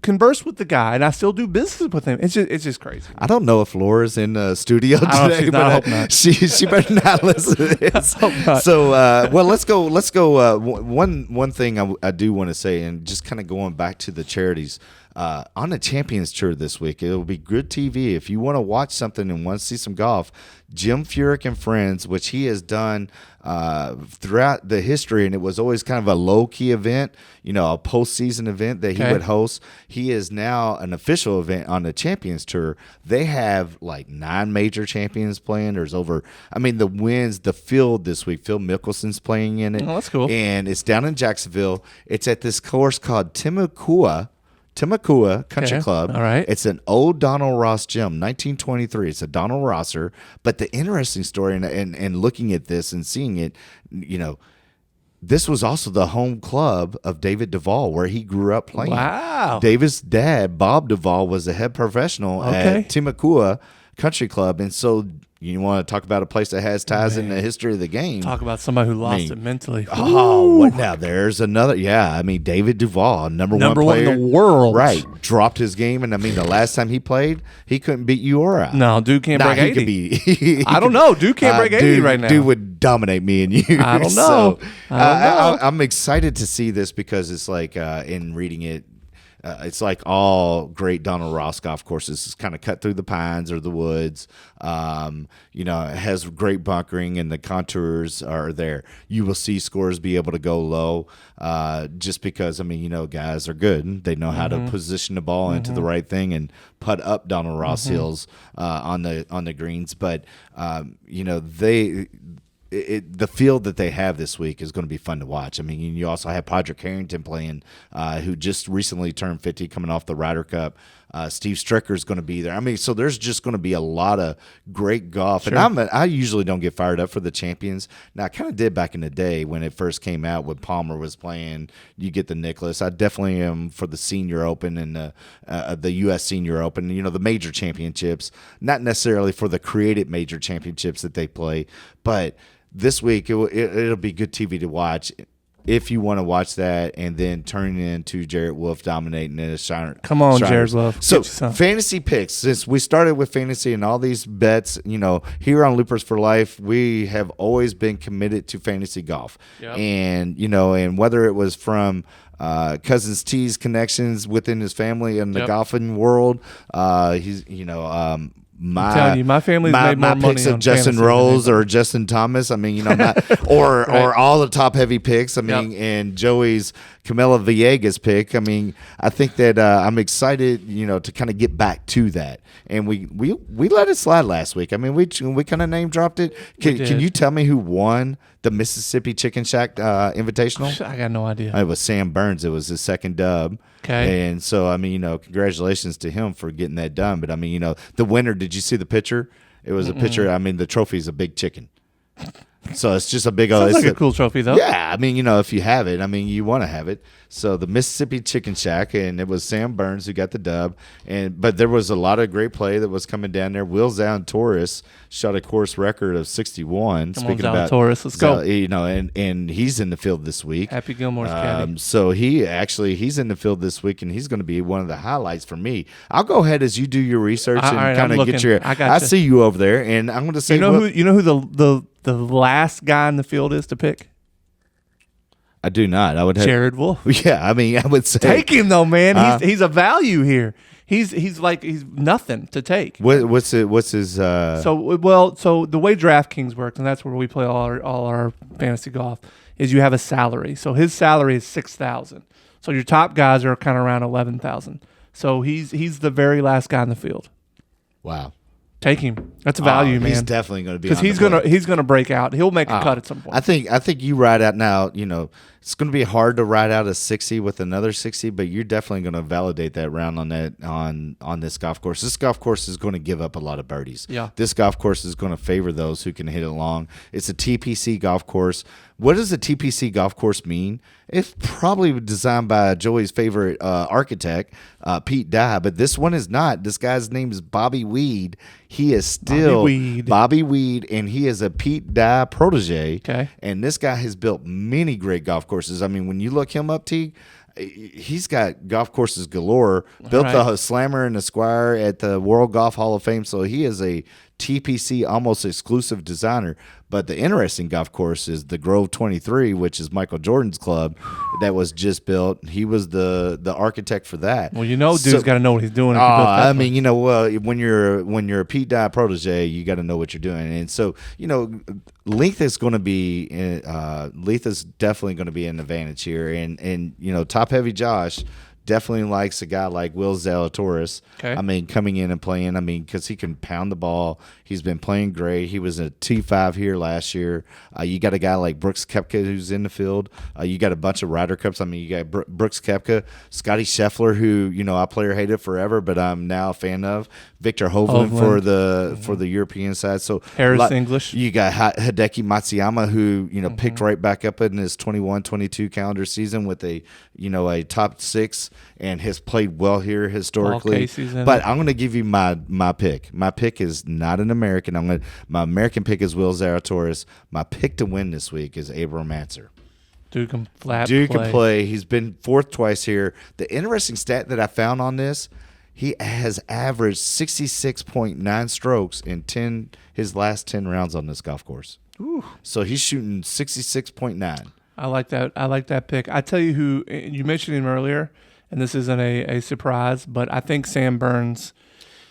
converse with the guy, and I still do business with him. It's just crazy. I don't know if Laura's in the studio today, but I hope not. She better not listen to this. I hope not. So, well, let's go. One thing I do want to say, and just kind of going back to the charities. On the Champions Tour this week, it'll be good TV. If you want to watch something and want to see some golf, Jim Furyk and Friends, which he has done throughout the history, and it was always kind of a low-key event, a postseason event that he would host. He is now an official event on the Champions Tour. They have like 9 major champions playing. There's the field this week, Phil Mickelson's playing in it. Oh, that's cool. And it's down in Jacksonville. It's at this course called Timucua Country Club. All right. It's an old Donald Ross gym, 1923. It's a Donald Rosser. But the interesting story, and looking at this and seeing it, this was also the home club of David Duvall, where he grew up playing. Wow. David's dad, Bob Duvall, was the head professional at Timucua Country Club. And so you want to talk about a place that has ties in the history of the game. Talk about somebody who lost it mentally. Oh, what now? There's another. Yeah, I mean, David Duvall, number one player in the world. Right. Dropped his game. And I mean, the last time he played, he couldn't beat you or I. No, dude can't break 80. He I don't know. Dude can't break 80 right now. Dude would dominate me and you. I don't know. So, I'm excited to see this because it's like in reading it, it's like all great Donald Ross golf courses. It's kind of cut through the pines or the woods. You know, it has great bunkering and the contours are there. You will see scores be able to go low just because, I mean, you know, guys are good. They know how to position the ball into the right thing and putt up Donald Ross hills on the greens. But, you know, the field that they have this week is going to be fun to watch. I mean, you also have Padraig Harrington playing, who just recently turned 50, coming off the Ryder Cup. Steve Stricker is going to be there. I mean, so there's just going to be a lot of great golf. Sure. And I usually don't get fired up for the champions. Now, I kind of did back in the day when it first came out, when Palmer was playing. You get the Nicklaus. I definitely am for the Senior Open and the U.S. Senior Open. You know, the major championships. Not necessarily for the created major championships that they play, but this week it'll be good TV to watch if you want to watch that, and then turning into Jarrett Wolff dominating in a Shiner. Come on, Jarrett Wolff. So fantasy picks. Since we started with fantasy and all these bets, you know, here on Loopers for Life, we have always been committed to fantasy golf. Yep. And you know, and whether it was from Cousins T's connections within his family and the golfing world, he's my family's made more money picks of Justin Rose or Justin Thomas. I mean, you know, or all the top heavy picks. I mean, and Joey's Camila Villegas pick. I mean, I think that I'm excited, you know, to kind of get back to that. And we let it slide last week. I mean, we kind of name dropped it. Can you tell me who won the Mississippi Chicken Shack Invitational? I got no idea. It was Sam Burns. It was his second dub. Okay. And so, I mean, you know, congratulations to him for getting that done. But, I mean, you know, the winner, did you see the picture? It was a picture. I mean, the trophy's a big chicken. So it's just a big old. Sounds like a cool trophy, though. Yeah, I mean, you know, if you have it, I mean, you want to have it. So the Mississippi Chicken Shack, and it was Sam Burns who got the dub. But there was a lot of great play that was coming down there. Will Zalatoris shot a course record of 61. Come on, Zalatoris, let's go. You know, and he's in the field this week. Happy Gilmore's caddy. So he's in the field this week, and he's going to be one of the highlights for me. I'll go ahead as you do your research and kind of get your. I see you over there, and I'm going to say, you know who the last guy in the field is to pick? I do not. I would have Jared Wolff. Yeah, I mean, I would say take him though, man. He's a value here. He's nothing to take. What's his? So the way DraftKings works, and that's where we play all our fantasy golf, is you have a salary. So his salary is $6,000. So your top guys are kind of around $11,000. So he's the very last guy in the field. Wow. Take him. That's a value, man. He's definitely going to be because he's gonna break out. He'll make a cut at some point. I think you ride out now. You know, it's going to be hard to ride out a 60 with another 60, but you're definitely going to validate that round on this golf course. This golf course is going to give up a lot of birdies. Yeah. This golf course is going to favor those who can hit it long. It's a TPC golf course. What does a TPC golf course mean? It's probably designed by Joey's favorite architect, Pete Dye, but this one is not. This guy's name is Bobby Weed. He is still Bobby Weed, and he is a Pete Dye protege. Okay. And this guy has built many great golf courses. I mean, when you look him up, T, he's got golf courses galore. Built the Slammer and the Squire at the World Golf Hall of Fame, so he is a TPC almost exclusive designer. But the interesting golf course is the Grove 23, which is Michael Jordan's club that was just built. He was the architect for that. Well, you know, dude's got to know what he's doing. I mean, you know, well, when you're a Pete Dye protege, you got to know what you're doing. And so, you know, length is going to be length is definitely going to be an advantage here. And you know, top heavy Josh definitely likes a guy like Will Zalatoris. Okay. I mean, coming in and playing. I mean, because he can pound the ball. He's been playing great. He was a T5 here last year. You got a guy like Brooks Koepka who's in the field. You got a bunch of Ryder Cups. I mean, you got Brooks Koepka, Scotty Scheffler, who, you know, I player hated forever, but I'm now a fan of. Victor Hovland for the European side. So Harris English. You got Hideki Matsuyama, who, you know, picked right back up in his 21-22 calendar season with a top 6 and has played well here historically. But I'm going to give you my pick. My pick is not an American. My American pick is Will Zalatoris. My pick to win this week is Abram Ancer. Dude can play. He's been fourth twice here. The interesting stat that I found on this, he has averaged 66.9 strokes in his last 10 rounds on this golf course. Ooh. So he's shooting 66.9. I like that. I like that pick. I tell you who you mentioned him earlier, and this isn't a surprise, but I think Sam Burns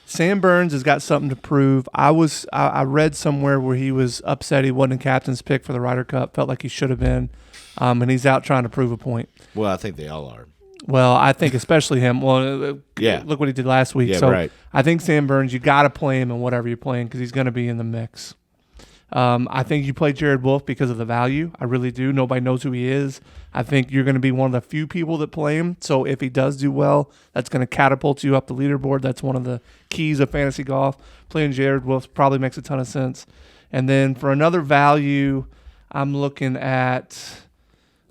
has got something to prove. I read somewhere where he was upset he wasn't a captain's pick for the Ryder Cup, felt like he should have been, and he's out trying to prove a point. Well, I think they all are. Well, I think especially him. Well, yeah. Look what he did last week. Yeah, so right. I think Sam Burns, you got to play him in whatever you're playing because he's going to be in the mix. I think you play Jared Wolff because of the value. I really do. Nobody knows who he is. I think you're going to be one of the few people that play him. So if he does do well, that's going to catapult you up the leaderboard. That's one of the keys of fantasy golf. Playing Jared Wolff probably makes a ton of sense. And then for another value, I'm looking at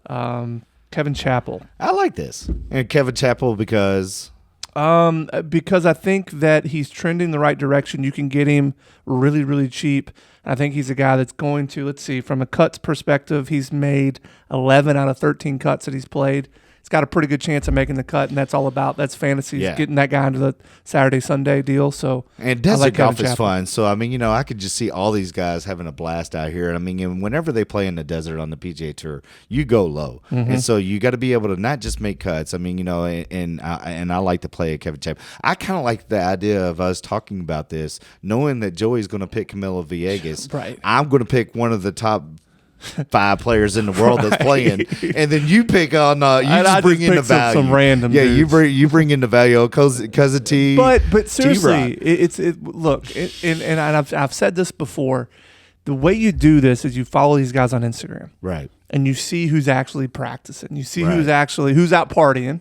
Kevin Chappell. I like this. And Kevin Chappell because I think that he's trending the right direction. You can get him really, really cheap. I think he's a guy that's going to, let's see, from a cuts perspective, he's made 11 out of 13 cuts that he's played. He's got a pretty good chance of making the cut, and that's fantasy, getting that guy into the Saturday, Sunday deal. So, and desert golf is fun. So, I mean, I could just see all these guys having a blast out here. I mean, and whenever they play in the desert on the PGA Tour, you go low. Mm-hmm. And so you got to be able to not just make cuts. I mean, and I like to play at Kevin Chappell. I kind of like the idea of us talking about this, knowing that Joey's going to pick Camilo Villegas. Right. I'm going to pick one of the top 5 players in the world that's playing, and then you pick on just bring in the value. Some random dudes. You bring in the value cousin T. But seriously, and I've said this before. The way you do this is you follow these guys on Instagram, right? And you see who's actually practicing. You see who's out partying.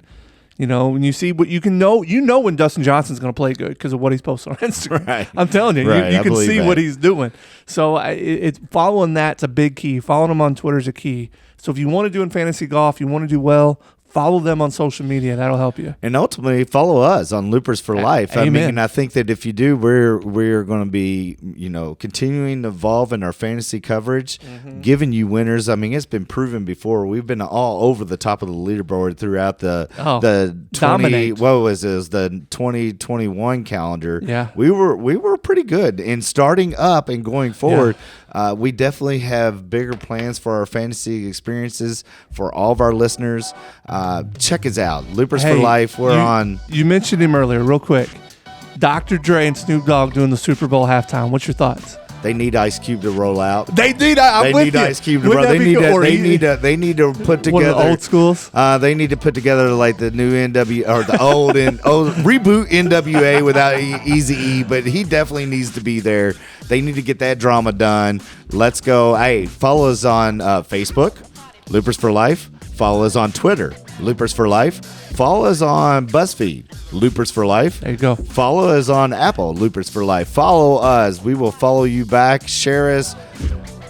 When you see what you can know, when Dustin Johnson's going to play good because of what he's posting on Instagram. Right. I'm telling you, right. you can see what he's doing. So it's following that's a big key. Following him on Twitter is a key. So if you want to do in fantasy golf, you want to do well, follow them on social media. That'll help you. And ultimately, follow us on Loopers for Life. Amen. I mean, I think that if you do, we're going to be, continuing to evolve in our fantasy coverage, giving you winners. I mean, it's been proven before. We've been all over the top of the leaderboard throughout the 2021 calendar. Yeah, we were pretty good. And starting up and going forward, we definitely have bigger plans for our fantasy experiences for all of our listeners. Check us out, Loopers for Life. We're on. You mentioned him earlier, real quick. Dr. Dre and Snoop Dogg doing the Super Bowl halftime. What's your thoughts? They need Ice Cube to roll out. They need Ice Cube to roll. They need to put together one of the old schools. They need to put together like the new NW or the old reboot NWA without Eazy-E, but he definitely needs to be there. They need to get that drama done. Let's go. Hey, follow us on Facebook, Loopers for Life. Follow us on Twitter, Loopers for Life. Follow us on BuzzFeed, Loopers for Life. There you go. Follow us on Apple, Loopers for Life. Follow us. We will follow you back. Share us.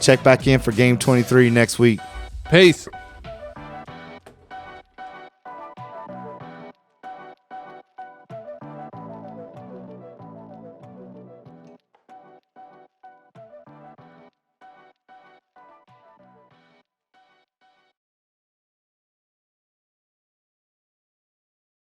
Check back in for Game 23 next week. Peace.